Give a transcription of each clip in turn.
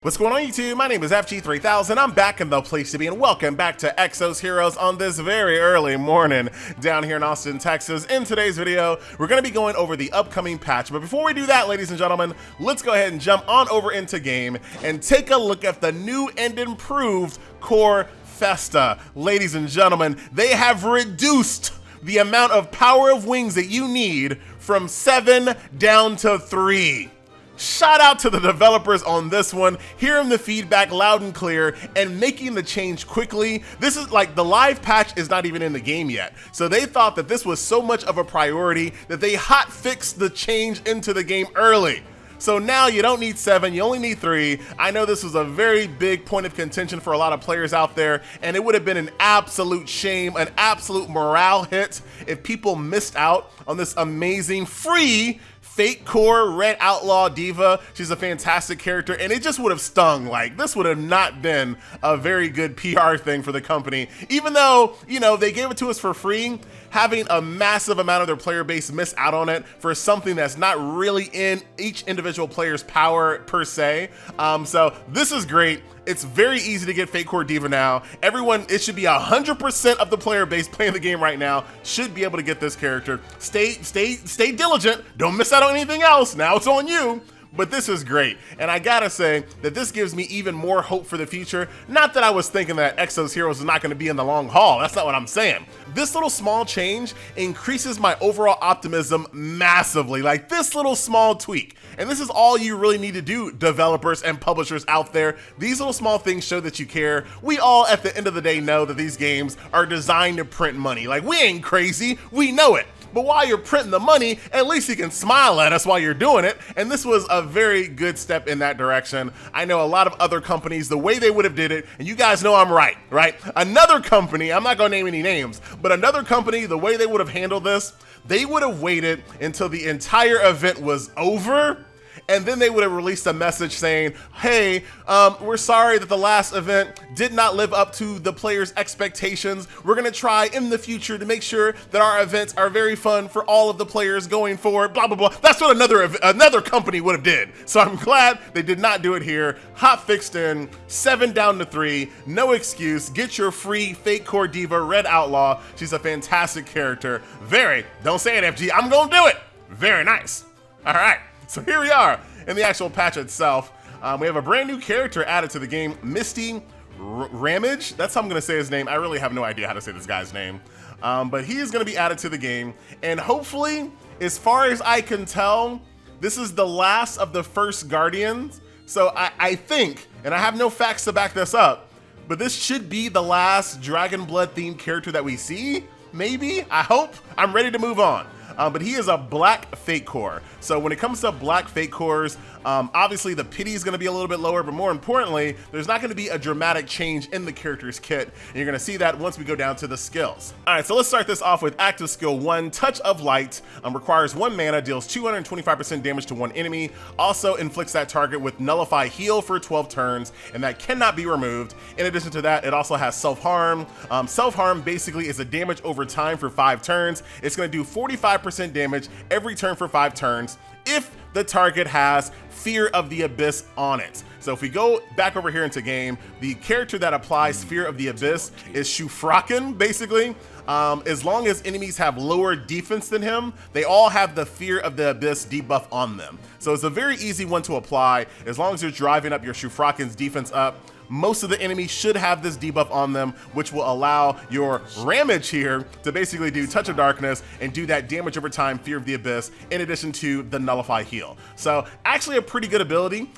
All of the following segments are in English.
What's going on YouTube? My name is FG3000. I'm back in the place to be, and welcome back to Exos Heroes on this very early morning down here in Austin, Texas. In today's video, we're going to be going over the upcoming patch, but before we do that, ladies and gentlemen, let's go ahead and jump on over into game and take a look at the new and improved core Festa. Ladies and gentlemen, they have reduced the amount of power of wings that you need from 7 down to 3. Shout out to the developers on this one, hearing the feedback loud and clear and making the change quickly. This is like the live patch is not even in the game yet. So they thought that this was so much of a priority that they hot fixed the change into the game early. So now you don't need 7, you only need 3. I know this was a very big point of contention for a lot of players out there, and it would have been an absolute shame, an absolute morale hit if people missed out on this amazing free Fatecore Red Outlaw Diva. She's a fantastic character, and it just would have stung. Like, this would have not been a very good PR thing for the company. Even though, you know, they gave it to us for free, having a massive amount of their player base miss out on it for something that's not really in each individual player's power per se. So this is great. It's very easy to get Fatecore Diva now. Everyone, it should be 100% of the player base playing the game right now should be able to get this character. Stay diligent. Don't miss out on anything else. Now it's on you. But this is great, and I gotta say that this gives me even more hope for the future. Not that I was thinking that Exos Heroes is not gonna be in the long haul, that's not what I'm saying. This little small change increases my overall optimism massively, like this little small tweak. And this is all you really need to do, developers and publishers out there. These little small things show that you care. We all, at the end of the day, know that these games are designed to print money. Like, we ain't crazy, we know it. But while you're printing the money, at least you can smile at us while you're doing it. And this was a very good step in that direction. I know a lot of other companies, the way they would have did it, and you guys know I'm right? Another company, I'm not gonna name any names, but another company, the way they would have handled this, they would have waited until the entire event was over, and then they would have released a message saying, hey, we're sorry that the last event did not live up to the players' expectations. We're gonna try in the future to make sure that our events are very fun for all of the players going forward, blah, blah, blah. That's what another company would have did. So I'm glad they did not do it here. Hot fixed in, 7 down to 3, no excuse. Get your free Fatecore Diva Red Outlaw. She's a fantastic character. Don't say it, FG, I'm gonna do it. Very nice. All right. So here we are in the actual patch itself. We have a brand new character added to the game, Misty Ramge. That's how I'm gonna say his name. I really have no idea how to say this guy's name. But he is gonna be added to the game. And hopefully, as far as I can tell, this is the last of the first Guardians. So I think, and I have no facts to back this up, but this should be the last Dragon Blood themed character that we see. Maybe, I hope. I'm ready to move on. But he is a black Fatecore. So when it comes to black Fatecores, obviously the pity is gonna be a little bit lower, but more importantly, there's not gonna be a dramatic change in the character's kit. And you're gonna see that once we go down to the skills. All right, so let's start this off with active skill 1, Touch of Light. Requires 1 mana, deals 225% damage to 1 enemy. Also inflicts that target with Nullify Heal for 12 turns, and that cannot be removed. In addition to that, it also has Self-Harm. Self-Harm basically is a damage over time for 5 turns. It's gonna do 45% damage every turn for 5 turns if the target has Fear of the Abyss on it. So if we go back over here into game, the character that applies Fear of the Abyss is Shufraken, basically. As long as enemies have lower defense than him, they all have the Fear of the Abyss debuff on them. So it's a very easy one to apply. As long as you're driving up your Shufraken's defense up, most of the enemies should have this debuff on them, which will allow your Ramge here to basically do Touch of Darkness and do that damage over time, Fear of the Abyss, in addition to the Nullify Heal. So actually a pretty good ability.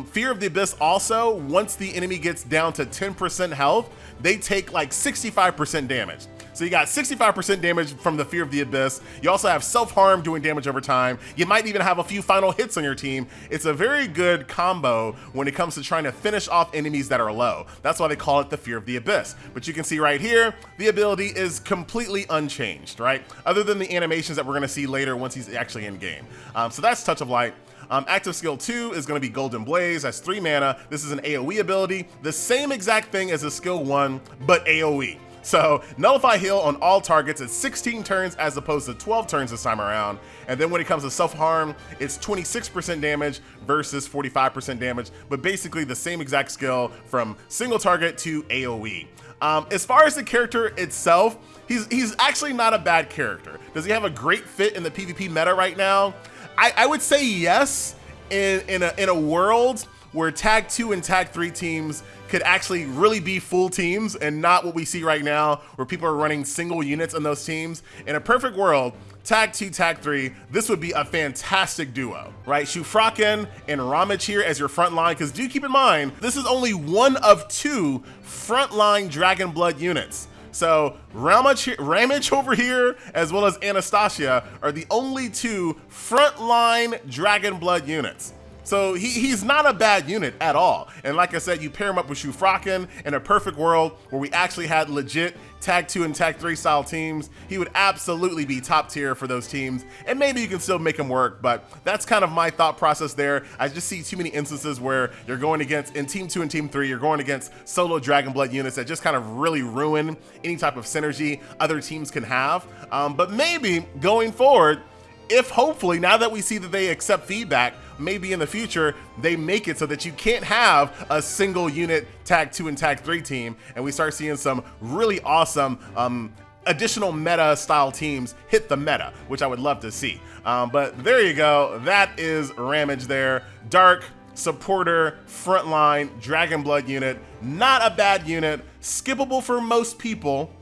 Fear of the Abyss also, once the enemy gets down to 10% health, they take like 65% damage. So you got 65% damage from the Fear of the Abyss. You also have Self-Harm doing damage over time. You might even have a few final hits on your team. It's a very good combo when it comes to trying to finish off enemies that are low. That's why they call it the Fear of the Abyss. But you can see right here, the ability is completely unchanged, right? Other than the animations that we're gonna see later once he's actually in game. So that's Touch of Light. Active skill 2 is going to be Golden Blaze. That's 3 mana. This is an AoE ability. The same exact thing as a skill 1, but AoE. So nullify heal on all targets at 16 turns as opposed to 12 turns this time around. And then when it comes to self-harm, it's 26% damage versus 45% damage, but basically the same exact skill from single target to AoE. As far as the character itself, he's actually not a bad character. Does he have a great fit in the PvP meta right now? I would say yes, in a world where Tag 2 and Tag 3 teams could actually really be full teams and not what we see right now where people are running single units in those teams. In a perfect world, Tag 2, Tag 3, this would be a fantastic duo, right? Shufraken and Ramge here as your front line, because do keep in mind, this is only one of 2 frontline Dragon Blood units. So Ramge over here, as well as Anastasia, are the only 2 frontline Dragon Blood units. So he's not a bad unit at all. And like I said, you pair him up with Shufraken in a perfect world where we actually had legit Tag 2 and Tag 3 style teams, he would absolutely be top tier for those teams. And maybe you can still make him work, but that's kind of my thought process there. I just see too many instances where you're going against, in Team 2 and Team 3, you're going against solo Dragon Blood units that just kind of really ruin any type of synergy other teams can have. But maybe going forward, if hopefully, now that we see that they accept feedback, maybe in the future, they make it so that you can't have a single unit Tag 2 and Tag 3 team, and we start seeing some really awesome additional meta style teams hit the meta, which I would love to see. But there you go, that is Ramge there. Dark, supporter, frontline, Dragon Blood unit, not a bad unit, skippable for most people,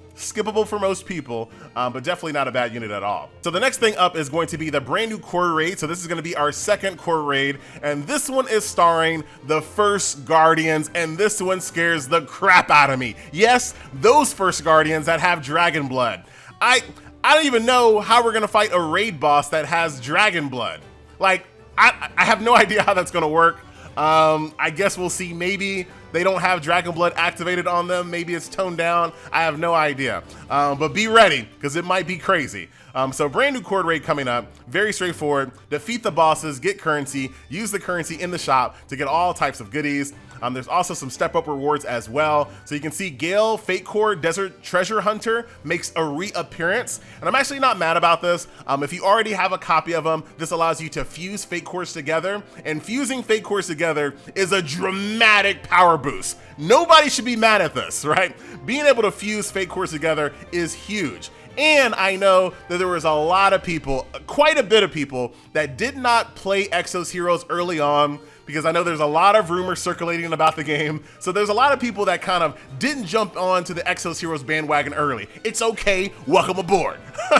but definitely not a bad unit at all. So the next thing up is going to be the brand new core raid. So this is going to be our second core raid, and this one is starring the first Guardians, and this one scares the crap out of me. Yes, those first Guardians that have Dragon Blood. I don't even know how we're going to fight a raid boss that has Dragon Blood. Like, I have no idea how that's going to work. I guess we'll see. Maybe they don't have Dragon Blood activated on them. Maybe it's toned down. I have no idea. But be ready, because it might be crazy. So brand new core raid coming up. Very straightforward. Defeat the bosses, get currency, use the currency in the shop to get all types of goodies. There's also some step up rewards as well. So you can see Gale, Fatecore Desert Treasure Hunter makes a reappearance. And I'm actually not mad about this. If you already have a copy of them, this allows you to fuse Fatecores together. And fusing Fatecores together is a dramatic power boost. Nobody should be mad at this, right? Being able to fuse Fatecores together is huge. And I know that there was a lot of people, quite a bit of people, that did not play Exos Heroes early on, because I know there's a lot of rumors circulating about the game. So there's a lot of people that kind of didn't jump on to the Exos Heroes bandwagon early. It's okay, welcome aboard,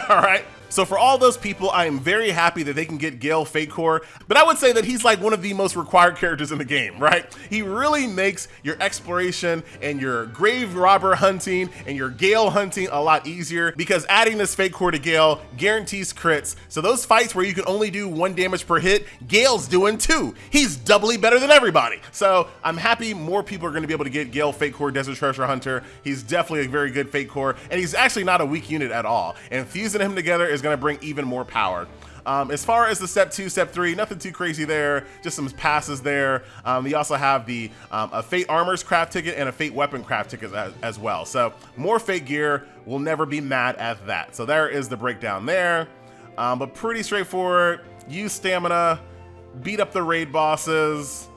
all right? So for all those people, I am very happy that they can get Gale Fatecore, but I would say that he's like one of the most required characters in the game, right? He really makes your exploration and your grave robber hunting and your Gale hunting a lot easier, because adding this Fatecore to Gale guarantees crits. So those fights where you can only do 1 damage per hit, Gale's doing 2. He's doubly better than everybody. So I'm happy more people are going to be able to get Gale Fatecore Desert Treasure Hunter. He's definitely a very good Fatecore, and he's actually not a weak unit at all. And fusing him together is going to bring even more power. As far as the step 2, step 3, nothing too crazy there, just some passes there. You also have the a Fate Armors craft ticket and a Fate Weapon craft ticket as well. So more Fate gear, we'll never be mad at that. So there is the breakdown there, but pretty straightforward. Use stamina, beat up the raid bosses,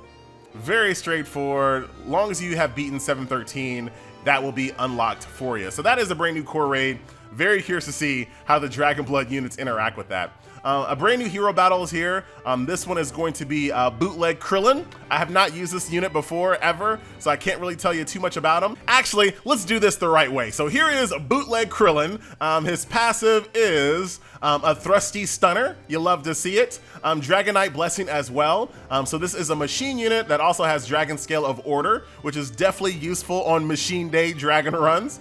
very straightforward. Long as you have beaten 713, that will be unlocked for you. So that is a brand new core raid. Very curious to see how the Dragon Blood units interact with that. A brand new hero battle is here. This one is going to be Bootleg Krillin. I have not used this unit before, ever, so I can't really tell you too much about him. Actually, let's do this the right way. So here is Bootleg Krillin. His passive is a Thrusty Stunner. You love to see it. Dragonite Blessing as well. So this is a machine unit that also has Dragon Scale of Order, which is definitely useful on Machine Day Dragon runs.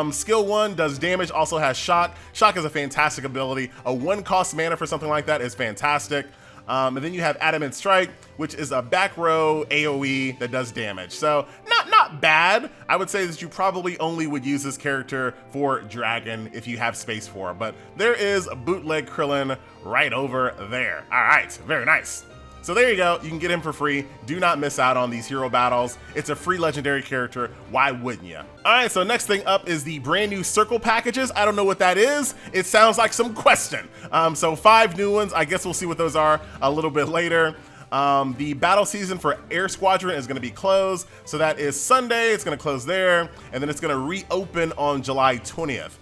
Skill 1 does damage, also has Shock. Shock is a fantastic ability. A 1-cost mana for something like that is fantastic. And then you have Adamant Strike, which is a back row AoE that does damage. So not bad. I would say that you probably only would use this character for Dragon if you have space for him. But there is a Bootleg Krillin right over there. All right, very nice. So there you go. You can get him for free. Do not miss out on these hero battles. It's a free legendary character. Why wouldn't you? All right, so next thing up is the brand new circle packages. I don't know what that is. It sounds like some question. So 5 new ones. I guess we'll see what those are a little bit later. The battle season for Air Squadron is going to be closed. So that is Sunday. It's going to close there. And then it's going to reopen on July 20th.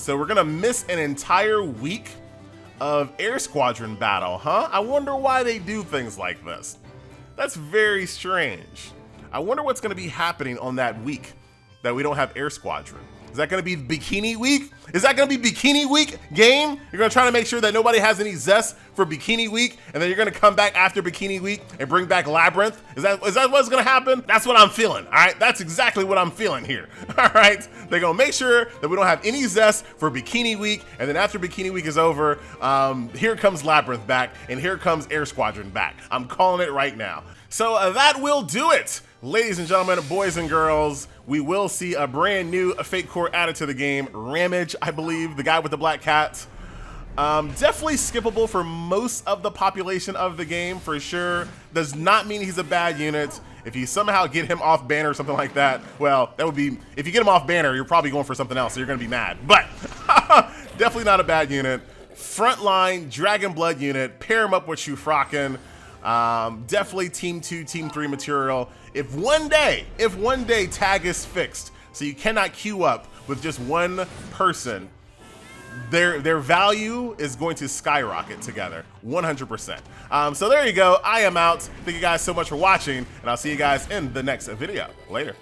So we're going to miss an entire week of Air Squadron battle, huh? I wonder why they do things like this. That's very strange. I wonder what's going to be happening on that week that we don't have Air Squadron. Is that going to be Bikini Week? Is that going to be Bikini Week game? You're going to try to make sure that nobody has any zest for Bikini Week, and then you're going to come back after Bikini Week and bring back Labyrinth? Is that what's going to happen? That's what I'm feeling, all right? That's exactly what I'm feeling here, all right? They're going to make sure that we don't have any zest for Bikini Week, and then after Bikini Week is over, here comes Labyrinth back, and here comes Air Squadron back. I'm calling it right now. So that will do it. Ladies and gentlemen, boys and girls, we will see a brand new Fatecore added to the game. Ramge, I believe, the guy with the black cat. Definitely skippable for most of the population of the game, for sure. Does not mean he's a bad unit. If you somehow get him off banner or something like that, well, that would be, if you get him off banner, you're probably going for something else, so you're going to be mad. But definitely not a bad unit. Frontline, Dragon Blood unit, pair him up with Shufraken. Definitely team 2, team 3 material. If one day tag is fixed, so you cannot queue up with just one person, their value is going to skyrocket together, 100%. So there you go. I am out. Thank you guys so much for watching, and I'll see you guys in the next video. Later.